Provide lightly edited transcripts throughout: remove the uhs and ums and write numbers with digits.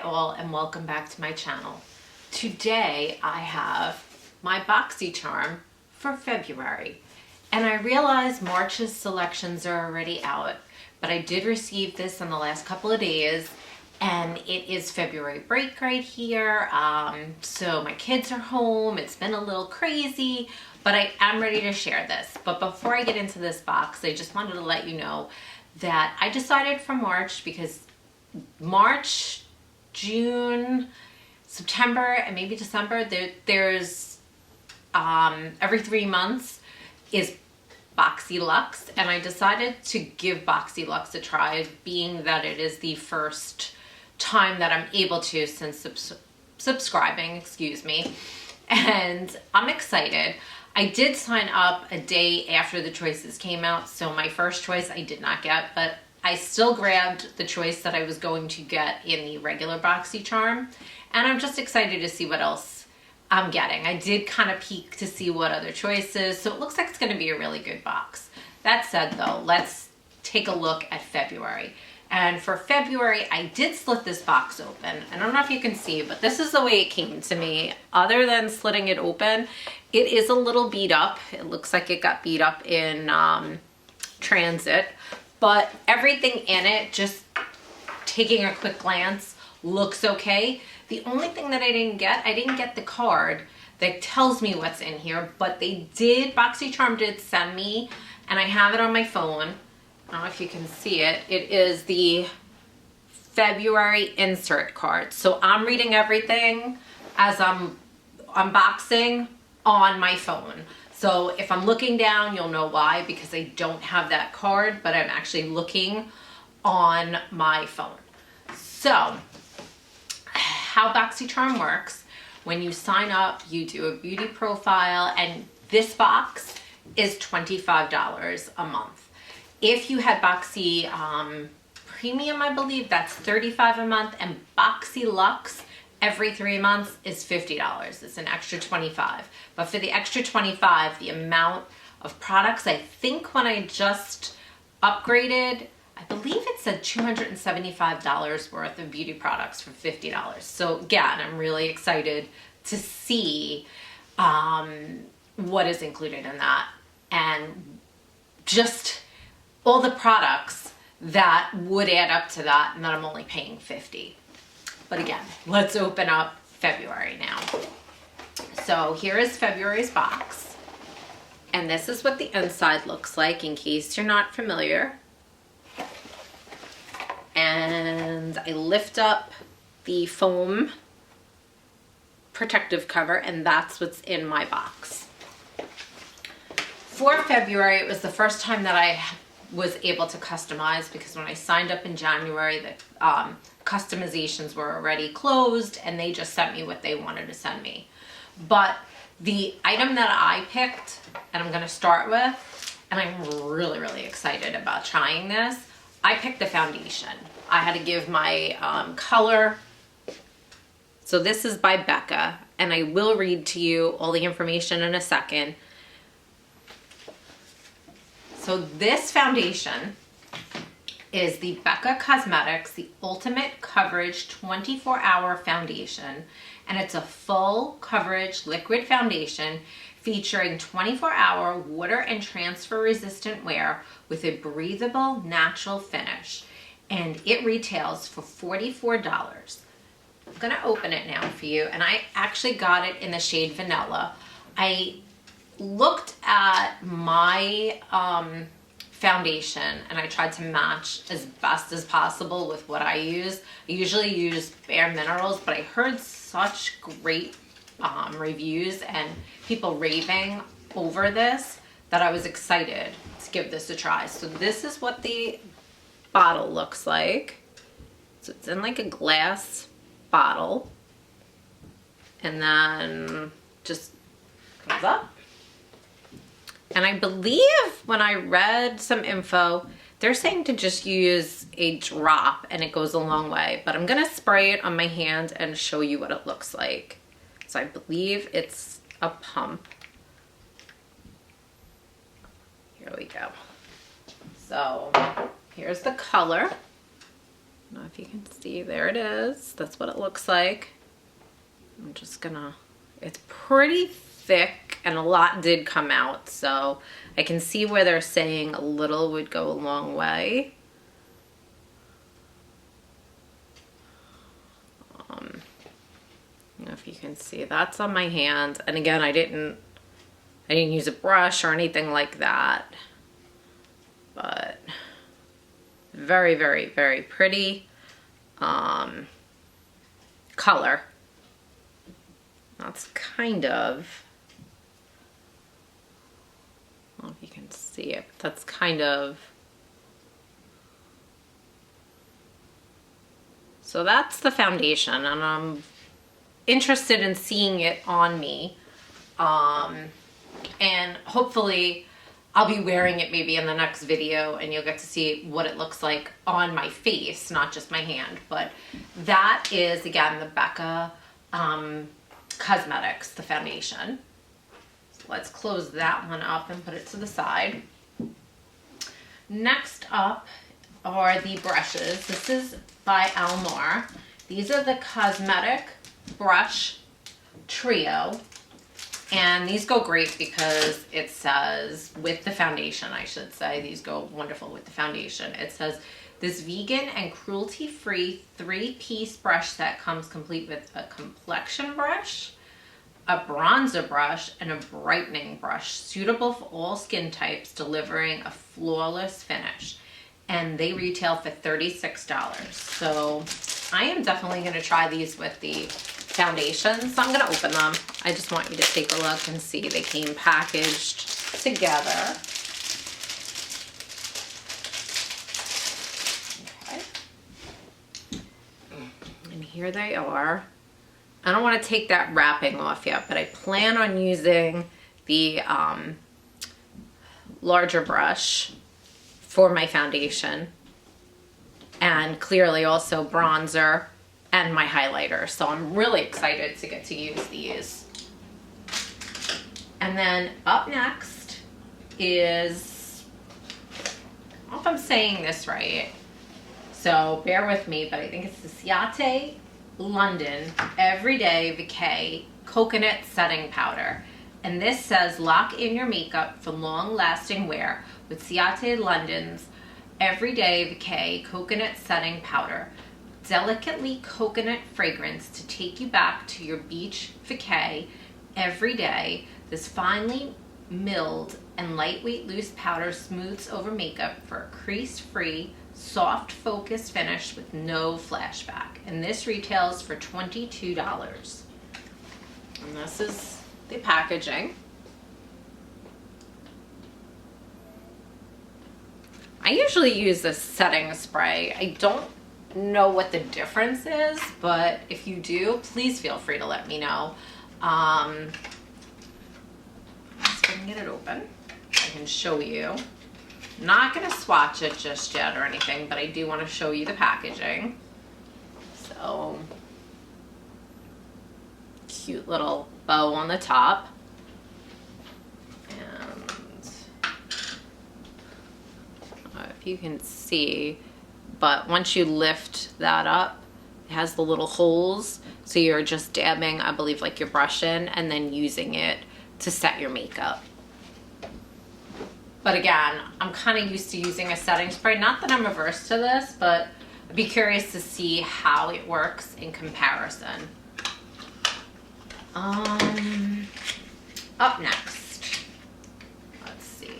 all, and welcome back to my channel. Today I have my Boxycharm for February, and I realize March's selections are already out, but I did receive this in the last couple of days, and it is February break right here. So my kids are home. It's been a little crazy, but I am ready to share this. But before I get into this box, I just wanted to let you know that I decided for March, because March, June, September, and maybe December, there's every 3 months is Boxy Luxe, and I decided to give Boxy Luxe a try, being that it is the first time that I'm able to since subscribing, excuse me, and I'm excited. I did sign up a day after the choices came out, so my first choice I did not get, but I still grabbed the choice that I was going to get in the regular Boxycharm, and I'm just excited to see what else I'm getting. I did kind of peek to see what other choices, so it looks like it's going to be a really good box. That said though, let's take a look at February. And for February, I did split this box open. I don't know if you can see, but this is the way it came to me. Other than slitting it open, it is a little beat up. It looks like it got beat up in transit, but everything in it, just taking a quick glance, looks okay. The only thing that I didn't get the card that tells me what's in here, but Boxycharm did send me, and I have it on my phone. I don't know if you can see it. It is the February insert card. So I'm reading everything as I'm unboxing on my phone. So if I'm looking down, you'll know why, because I don't have that card, but I'm actually looking on my phone. So how Boxycharm works: when you sign up, you do a beauty profile, and this box is $25 a month. If you had Boxy Premium, I believe that's $35 a month, and Boxy Luxe every 3 months is $50. It's an extra $25. But for the extra $25, the amount of products, I think when I just upgraded, I believe it said $275 worth of beauty products for $50. So again, I'm really excited to see what is included in that, and just all the products that would add up to that, and that I'm only paying $50. But again, let's open up February now. So here is February's box, and this is what the inside looks like in case you're not familiar. And I lift up the foam protective cover, and that's what's in my box. For February, it was the first time that I was able to customize, because when I signed up in January, the customizations were already closed, and they just sent me what they wanted to send me. But the item that I picked, and I'm going to start with, and I'm really, really excited about trying this, I picked the foundation. I had to give my color. So this is by Becca, and I will read to you all the information in a second. So this foundation is the Becca Cosmetics, the Ultimate Coverage 24-Hour Foundation, and it's a full coverage liquid foundation featuring 24-hour water and transfer resistant wear with a breathable natural finish, and it retails for $44. I'm gonna open it now for you, and I actually got it in the shade Vanilla. I looked at my foundation, and I tried to match as best as possible with what I use. I usually use Bare Minerals, but I heard such great reviews and people raving over this that I was excited to give this a try. So this is what the bottle looks like. So it's in like a glass bottle, and then just comes up. And I believe when I read some info, they're saying to just use a drop and it goes a long way, but I'm gonna spray it on my hand and show you what it looks like. So I believe it's a pump. Here we go. So here's the color. I don't know if you can see, there it is. That's what it looks like. I'm just gonna, it's pretty thick and a lot did come out, so I can see where they're saying a little would go a long way. I don't know if you can see, that's on my hand. And again, I didn't use a brush or anything like that, but very, very, very pretty color. That's kind of, I don't know if you can see it, but that's kind of, so that's the foundation, and I'm interested in seeing it on me. And hopefully I'll be wearing it maybe in the next video and you'll get to see what it looks like on my face, not just my hand. But that is, again, the Becca Cosmetics, the foundation. So let's close that one up and put it to the side. Next up are the brushes. This is by Elmore. These are the Cosmetic Brush Trio. And these go great because it says, with the foundation, I should say, these go wonderful with the foundation. It says, this vegan and cruelty-free 3-piece brush set comes complete with a complexion brush, a bronzer brush, and a brightening brush, suitable for all skin types, delivering a flawless finish. And they retail for $36. So I am definitely going to try these with the foundation. So I'm going to open them. I just want you to take a look and see they came packaged together. Okay. And here they are. I don't want to take that wrapping off yet, but I plan on using the larger brush for my foundation, and clearly also bronzer and my highlighter. So I'm really excited to get to use these. And then up next is, I don't know if I'm saying this right, so bear with me, but I think it's the Ciate London Everyday Vacay Coconut Setting Powder. And this says, lock in your makeup for long-lasting wear with Ciate London's Everyday Vacay Coconut Setting Powder. Delicately coconut fragrance to take you back to your beach vacay every day. This finely milled and lightweight loose powder smooths over makeup for a crease-free, soft focused finish with no flashback. And this retails for $22. And this is the packaging. I usually use this setting spray. I don't know what the difference is, but if you do, please feel free to let me know. Let's go and get it open. I can show you. I'm not gonna swatch it just yet or anything, but I do want to show you the packaging. So, cute little bow on the top. And if you can see, but once you lift that up, it has the little holes, so you're just dabbing, I believe, like your brush in and then using it to set your makeup. But again, I'm kind of used to using a setting spray. Not that I'm averse to this, but I'd be curious to see how it works in comparison. Up next, let's see.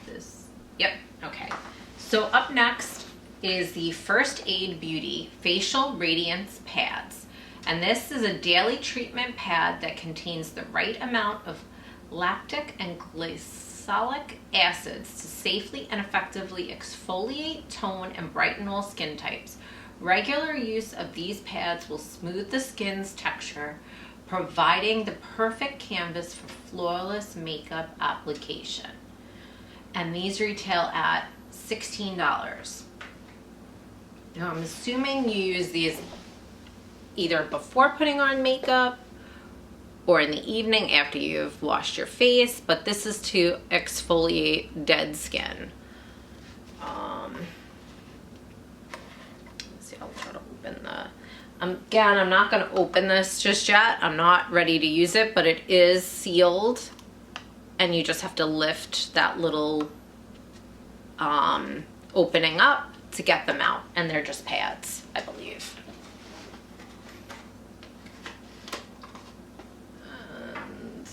This, yep, okay. So up next is the First Aid Beauty Facial Radiance Pads. And this is a daily treatment pad that contains the right amount of lactic and glycolic acids to safely and effectively exfoliate, tone, and brighten all skin types. Regular use of these pads will smooth the skin's texture, providing the perfect canvas for flawless makeup application. And these retail at $16. Now I'm assuming you use these either before putting on makeup or in the evening after you've washed your face, but this is to exfoliate dead skin. Again, I'm not going to open this just yet. I'm not ready to use it, but it is sealed. And you just have to lift that little opening up to get them out. And they're just pads, I believe. And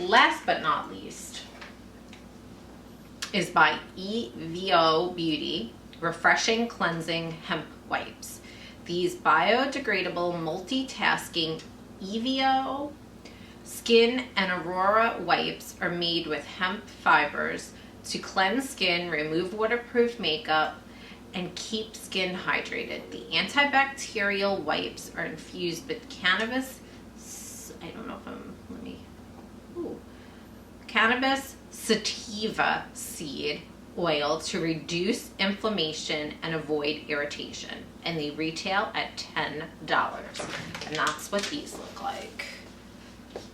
last but not least is by EVO Beauty Refreshing Cleansing Hemp Wipes. These biodegradable multitasking EVO Skin and Aurora wipes are made with hemp fibers to cleanse skin, remove waterproof makeup, and keep skin hydrated. The antibacterial wipes are infused with cannabis, cannabis sativa seed oil to reduce inflammation and avoid irritation. And they retail at $10. And that's what these look like.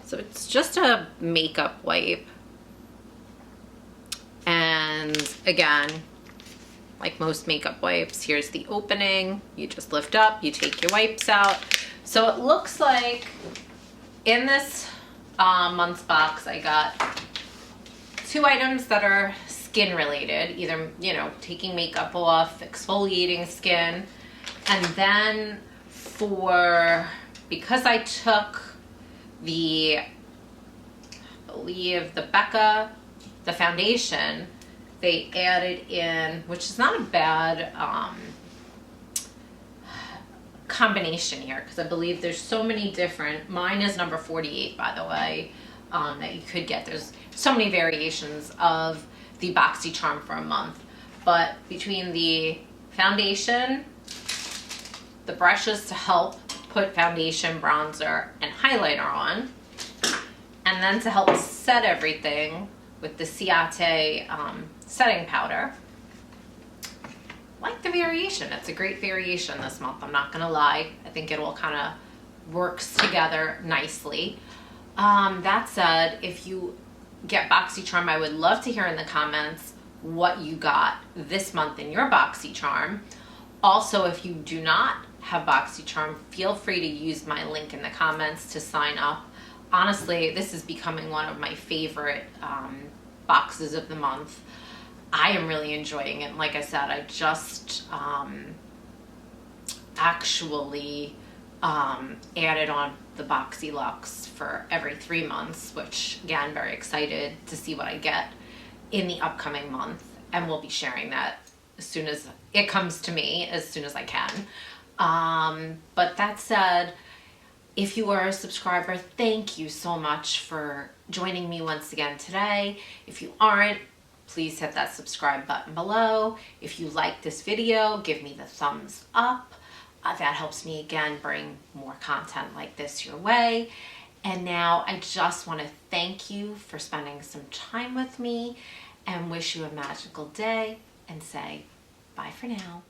So it's just a makeup wipe. And again, like most makeup wipes, here's the opening. You just lift up, you take your wipes out. So it looks like in this month's box, I got 2 items that are skin related, either, taking makeup off, exfoliating skin. And then because I took the Becca, the foundation, they added in, which is not a bad combination here, because I believe there's so many different, mine is number 48, by the way, that you could get. There's so many variations of the Boxycharm for a month, but between the foundation, the brushes to help put foundation, bronzer, and highlighter on, and then to help set everything with the Ciate setting powder. Like the variation. It's a great variation this month, I'm not gonna lie. I think it all kind of works together nicely. That said, if you get Boxycharm, I would love to hear in the comments what you got this month in your Boxycharm. Also, if you do not have Boxycharm, feel free to use my link in the comments to sign up. Honestly, this is becoming one of my favorite boxes of the month. I am really enjoying it. Like I said, I just actually added on the Boxy Luxe for every 3 months, which again, very excited to see what I get in the upcoming month, and we'll be sharing that as soon as it comes to me, as soon as I can. But that said, if you are a subscriber, thank you so much for joining me once again today. If you aren't, please hit that subscribe button below. If you like this video, give me the thumbs up. That helps me again bring more content like this your way. And now I just want to thank you for spending some time with me and wish you a magical day and say bye for now.